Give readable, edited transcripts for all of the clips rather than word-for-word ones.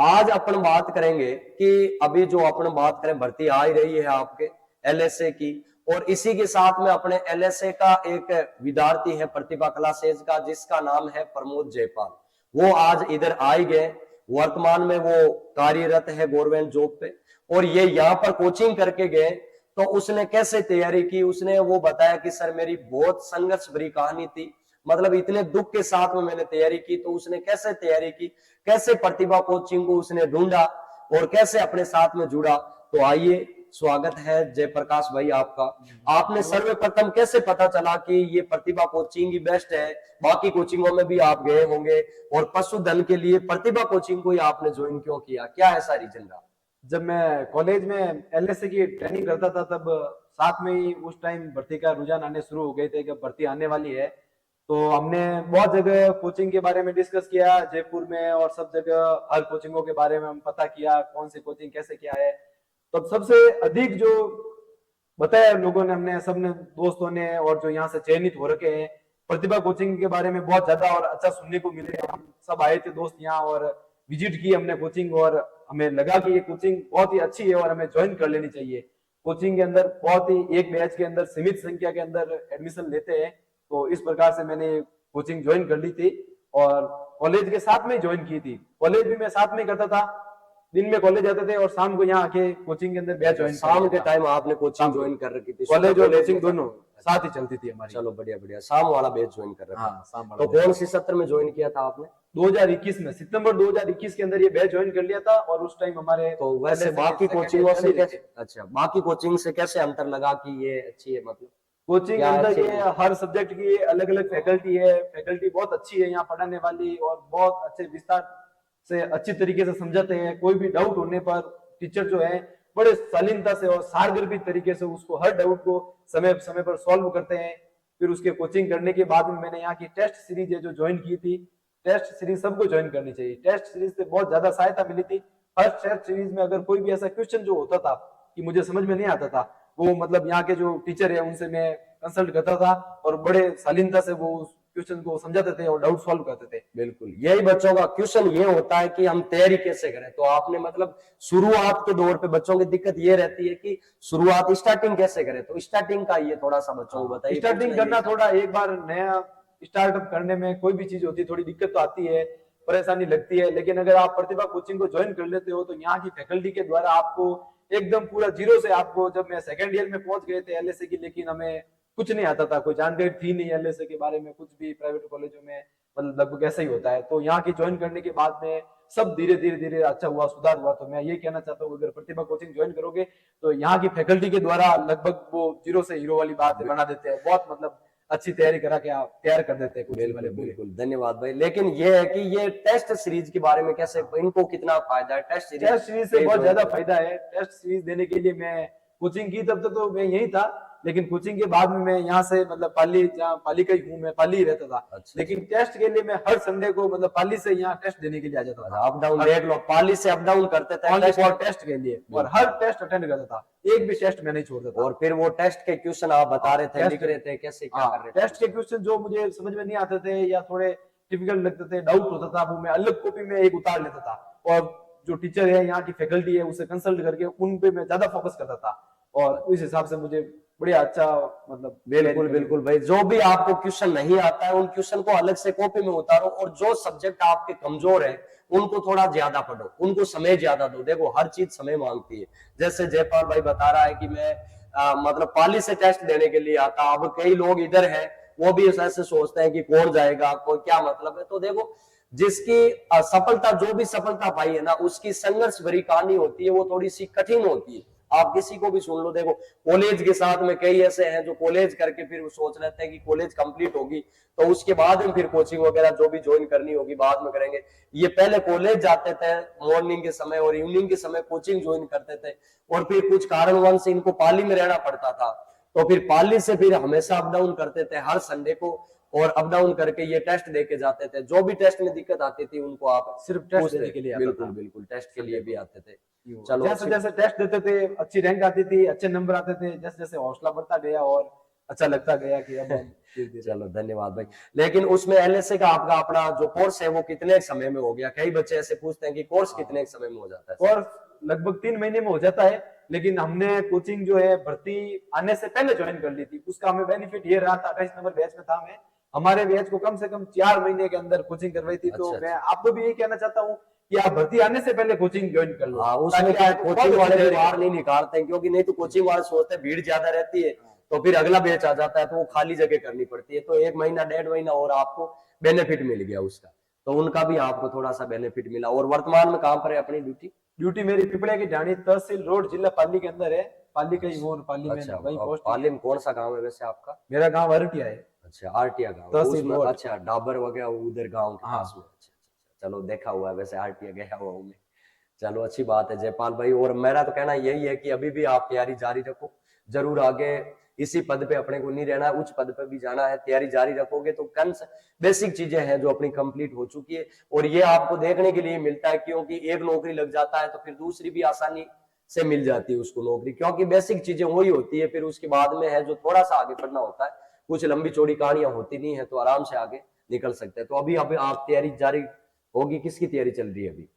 आज अपन बात करेंगे कि अभी जो अपन बात करें भर्ती आ ही रही है आपके एलएसए की, और इसी के साथ में अपने एलएसए का एक विद्यार्थी है प्रतिभा क्लासेज का, जिसका नाम है प्रमोद जयपाल। वो आज इधर आ ही गए। वर्तमान में वो कार्यरत है गवर्नमेंट जॉब पे, और ये यहाँ पर कोचिंग करके गए। तो उसने कैसे तैयारी की, उसने वो बताया कि सर मेरी बहुत संघर्ष भरी कहानी थी, मतलब इतने दुख के साथ में मैंने तैयारी की। तो उसने कैसे तैयारी की, कैसे प्रतिभा कोचिंग को उसने ढूंढा और कैसे अपने साथ में जुड़ा। तो आइए, स्वागत है जयप्रकाश भाई आपका। आपने सर्वप्रथम कैसे पता चला कि ये प्रतिभा कोचिंग ही बेस्ट है? बाकी कोचिंगों में भी आप गए होंगे, और पशुधन के लिए प्रतिभा कोचिंग को ही आपने ज्वाइन क्यों किया, क्या ऐसा रीजन रहा? जब मैं कॉलेज में एलएसए की ट्रेनिंग करता था तब साथ में ही उस टाइम भर्ती का रुझान आने शुरू हो गए थे कि भर्ती आने वाली है। तो हमने बहुत जगह कोचिंग के बारे में डिस्कस किया, जयपुर में और सब जगह हर कोचिंगों के बारे में हम पता किया कौन सी कोचिंग कैसे क्या है। तो सबसे अधिक जो बताया लोगों ने, हमने सबने दोस्तों ने और जो यहाँ से चयनित हो रखे हैं, प्रतिभा कोचिंग के बारे में बहुत ज्यादा और अच्छा सुनने को मिले। हम सब आए थे दोस्त यहाँ और विजिट की हमने कोचिंग, और हमें लगा कि ये कोचिंग बहुत ही अच्छी है और हमें ज्वाइन कर लेनी चाहिए। कोचिंग के अंदर बहुत ही एक बैच के अंदर सीमित संख्या के अंदर एडमिशन लेते हैं। तो इस प्रकार से मैंने कोचिंग ज्वाइन कर ली थी और कॉलेज के साथ में ज्वाइन की थी। कॉलेज भी मैं साथ में करता था, दिन में कॉलेज जाते थे और शाम को यहाँ आके कोचिंग के अंदर बैच ज्वाइन। शाम के टाइम आपने कोचिंग ज्वाइन कर रखी थी? कॉलेज और कोचिंग दोनों साथ ही चलती थी हमारी। चलो बढ़िया बढ़िया, शाम वाला बैच ज्वाइन कर रखा। हाँ, शाम वाला। तो कौन सी सत्र में ज्वाइन किया था आपने? 2021 में, सितंबर 2021 के अंदर ये बैच ज्वाइन कर लिया था। और उस टाइम हमारे तो वैसे बाकी कोचिंगों से कैसे, अच्छा बाकी कोचिंग से कैसे अंतर लगा कि ये अच्छी है? मतलब कोचिंग के अंदर ये हर सब्जेक्ट की अलग अलग फैकल्टी है, फैकल्टी बहुत अच्छी है यहाँ पढ़ाने वाली, और बहुत अच्छे विस्तार से अच्छी तरीके से समझाते हैं। कोई भी डाउट होने पर टीचर जो है बड़े शालीनता से और सारगर्भित तरीके से उसको हर डाउट को समय समय पर सॉल्व करते हैं। फिर उसके कोचिंग करने के बाद में मैंने यहाँ की टेस्ट सीरीज है जो ज्वाइन की थी। टेस्ट सीरीज सबको ज्वाइन करनी चाहिए, टेस्ट सीरीज से बहुत ज्यादा सहायता मिली थी। हर टेस्ट सीरीज में अगर कोई भी ऐसा क्वेश्चन जो होता था कि मुझे समझ में नहीं आता था, वो मतलब यहाँ के जो टीचर है उनसे मैं कंसल्ट करता था और बड़े शालीनता से वो क्वेश्चन को समझाते थे और डाउट सॉल्व करते थे। बिल्कुल, यही बच्चों का क्वेश्चन ये होता है कि हम तैयारी कैसे करें। तो आपने मतलब शुरुआत के दौर पे बच्चों की दिक्कत ये रहती है कि शुरुआत स्टार्टिंग कैसे करें, तो स्टार्टिंग का ये थोड़ा सा बच्चों को बताइए। स्टार्टिंग करना थोड़ा, एक बार नया स्टार्टअप करने में कोई भी चीज होती है थोड़ी दिक्कत तो आती है, परेशानी लगती है। लेकिन अगर आप प्रतिभा कोचिंग को ज्वाइन कर लेते हो तो यहाँ की फैकल्टी के द्वारा आपको एकदम पूरा जीरो से, आपको जब मैं सेकेंड ईयर में पहुंच गए थे एलएसए की, लेकिन हमें कुछ नहीं आता था, कोई जानकारी थी नहीं एलएसए के बारे में, कुछ भी प्राइवेट कॉलेजों में मतलब लगभग ऐसा ही होता है। तो यहाँ की ज्वाइन करने के बाद में सब धीरे धीरे धीरे अच्छा हुआ, सुधार हुआ। तो मैं ये कहना चाहता हूँ अगर प्रतिभा कोचिंग ज्वाइन करोगे तो यहाँ की फैकल्टी के द्वारा लगभग वो जीरो से हीरो वाली बात बना देते हैं, बहुत मतलब अच्छी तैयारी करा के आप तैयार कर देते हैं वाले। बिल्कुल धन्यवाद भाई। लेकिन ये है कि ये टेस्ट सीरीज के बारे में कैसे, इनको कितना फायदा है टेस्ट सीरीज से? बहुत ज्यादा फायदा है। टेस्ट सीरीज देने के लिए मैं कोचिंग की तब तो मैं यही था, लेकिन कोचिंग के बाद में मैं यहाँ से मतलब पाली, जहाँ पाली का ही हूँ मैं, पाली ही रहता था। अच्छा। लेकिन टेस्ट के लिए मैं हर संडे को मतलब पाली से यहाँ टेस्ट देने के लिए आ जाता था। अप डाउन देख लो, पाली से अप डाउन करते थे टेस्ट के लिए, और हर टेस्ट अटेंड करता था, एक भी टेस्ट मैं नहीं छोड़ता था। और फिर वो टेस्ट के क्वेश्चन आप बता रहे थे, लिख रहे थे, कैसे क्या कर रहे थे? टेस्ट के क्वेश्चन जो मुझे समझ में नहीं आते थे या थोड़े डिफिकल्ट लगते थे, डाउट होता था, वो मैं अलग कॉपी में एक उतार लेता था और जो टीचर है यहाँ की फैकल्टी है उसे कंसल्ट करके उन पे मैं ज्यादा फोकस करता था, और उस हिसाब से मुझे बढ़िया अच्छा मतलब। बिल्कुल बिल्कुल भाई, जो भी आपको क्वेश्चन नहीं आता है उन क्वेश्चन को अलग से कॉपी में उतारो, और जो सब्जेक्ट आपके कमजोर है उनको थोड़ा ज्यादा पढ़ो, उनको समय ज्यादा दो। देखो हर चीज समय मांगती है। जैसे जयपाल भाई बता रहा है कि मैं मतलब पाली से टेस्ट देने के लिए आता, अब कई लोग इधर है वो भी ऐसे सोचते हैं कि कौन जाएगा, कोई क्या मतलब है। तो देखो जिसकी सफलता, जो भी सफलता पाई है ना, उसकी संघर्ष भरी कहानी होती है, वो थोड़ी सी कठिन होती है। आप किसी को भी सुन लो, देखो कॉलेज के साथ में कई ऐसे हैं जो कॉलेज करके फिर सोच लेते हैं कि कॉलेज कंप्लीट होगी तो उसके बाद में फिर कोचिंग वगैरह जो भी ज्वाइन करनी होगी बाद में करेंगे। ये पहले कॉलेज जाते थे मॉर्निंग के समय और इवनिंग के समय कोचिंग ज्वाइन करते थे, और फिर कुछ कारणवश इनको पाली में रहना पड़ता था, तो फिर पाली से फिर हमेशा अप डाउन करते थे हर संडे को, और अप डाउन करके ये टेस्ट देके जाते थे। जो भी टेस्ट में दिक्कत आती थी उनको आप सिर्फ टेस्ट देने के लिए, बिल्कुल बिल्कुल टेस्ट के लिए भी आते थे। चलो जैसे जैसे टेस्ट देते थे अच्छी रैंक आती थी, अच्छे नंबर आते थे, जैसे जैसे हौसला बढ़ता गया और अच्छा लगता गया कि अब हम धीरे-धीरे। चलो धन्यवाद भाई। लेकिन उसमें एलएसए का आपका अपना जो कोर्स है वो कितने समय में हो गया? कई बच्चे ऐसे पूछते हैं कि कोर्स कितने समय में हो जाता है? कोर्स लगभग 3 महीने में हो जाता है, लेकिन हमने कोचिंग जो है भर्ती आने से पहले ज्वाइन कर ली थी। उसका हमें बेनिफिट ये रहा था, 28 नंबर बैच में था मैं, हमारे बैच को कम से कम 4 महीने के अंदर कोचिंग करवाई थी। तो अच्छा, मैं आपको भी यही कहना चाहता हूँ कि आप भर्ती आने से पहले कोचिंग ज्वाइन कर लो, हाँ, उसमें ताकि क्या है, आपको कोचिंग बहुत वाले अच्छी भी तैयारी बाहर नहीं निकालते हैं, क्योंकि नहीं तो कोचिंग वाले सोचते हैं भीड़ ज्यादा रहती है, तो फिर अगला बैच आ जाता है तो वो खाली जगह करनी पड़ती है। तो 1 महीना 1.5 महीना और आपको बेनिफिट मिल गया उसका, तो उनका भी आपको थोड़ा सा बेनिफिट मिला। और वर्तमान में कहाँ पर है अपनी ड्यूटी? ड्यूटी मेरी पिपलिया की ढाणी तहसील रोड जिला पाली के अंदर है। पाली का ही वो, पाली में अच्छा, वही पोस्टिंग पाली है। में कौन सा गांव है वैसे आपका? मेरा गांव अरटिया है, अच्छा, आरटिया गांव, तो तहसील उसमें रोड। अच्छा डाबर वगैरह उधर गांव के हाँ। पास में। अच्छा, चलो देखा हुआ है वैसे, आरटिया गया हुआ हूँ मैं। चलो अच्छी बात है जयपाल भाई। और मेरा तो कहना यही है कि अभी भी आप तैयारी जारी रखो, जरूर आगे इसी पद पे अपने को नहीं रहना है, उच्च पद पे भी जाना है। तैयारी जारी रखोगे तो कंस बेसिक चीजें हैं जो अपनी कंप्लीट हो चुकी है, और ये आपको देखने के लिए मिलता है, क्योंकि एक नौकरी लग जाता है तो फिर दूसरी भी आसानी से मिल जाती है उसको नौकरी, क्योंकि बेसिक चीजें वही होती है। फिर उसके बाद में है जो थोड़ा सा आगे बढ़ना होता है, कुछ लंबी चौड़ी कहानियां होती नहीं है, तो आराम से आगे निकल सकते हैं। तो अभी अभी आप तैयारी जारी होगी, किसकी तैयारी चल रही है अभी?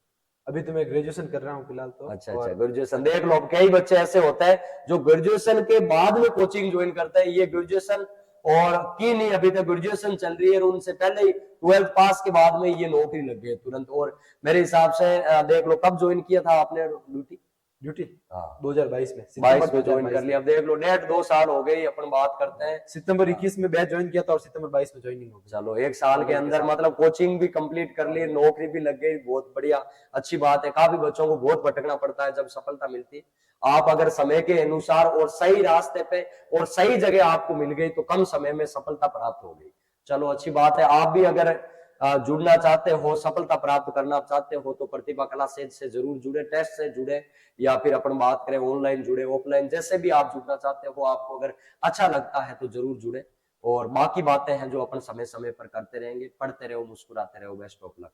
अभी तो मैं ग्रेजुएशन कर रहा हूँ फिलहाल तो। अच्छा, और ग्रेजुएशन देख लो। अब कई बच्चे ऐसे होते हैं जो ग्रेजुएशन के बाद में कोचिंग ज्वाइन करते हैं, ये ग्रेजुएशन और की नहीं, अभी तक ग्रेजुएशन चल रही है, और उनसे पहले ही 12th पास के बाद में ये नौकरी लग गई तुरंत। और मेरे हिसाब से देख लो, कब ज्वाइन किया था आपने ड्यूटी? ड्यूटी हाँ, 2022 में, 22 में ज्वाइन कर लिया। अब देख लो, डेढ़ 2 साल हो गई अपन बात करते हैं। सितंबर 21 में बैच ज्वाइन किया था और सितंबर 22 में ज्वाइनिंग हो गई। चलो 1 साल के अंदर मतलब कोचिंग भी कंप्लीट कर ली, नौकरी भी लग गई, बहुत बढ़िया, अच्छी बात है। काफी बच्चों को बहुत भटकना पड़ता है जब सफलता मिलती है। आप अगर समय के अनुसार और सही रास्ते पे और सही जगह आपको मिल गई तो कम समय में सफलता प्राप्त हो गई। चलो अच्छी बात है। आप भी अगर जुड़ना चाहते हो, सफलता प्राप्त करना चाहते हो, तो प्रतिभा कला से जरूर जुड़े, टेस्ट से जुड़े, या फिर अपन बात करें ऑनलाइन जुड़े, ऑफलाइन, जैसे भी आप जुड़ना चाहते हो, आपको अगर अच्छा लगता है तो जरूर जुड़े। और बाकी बातें हैं जो अपन समय समय पर करते रहेंगे। पढ़ते रहो, मुस्कुराते रहो। Best of luck.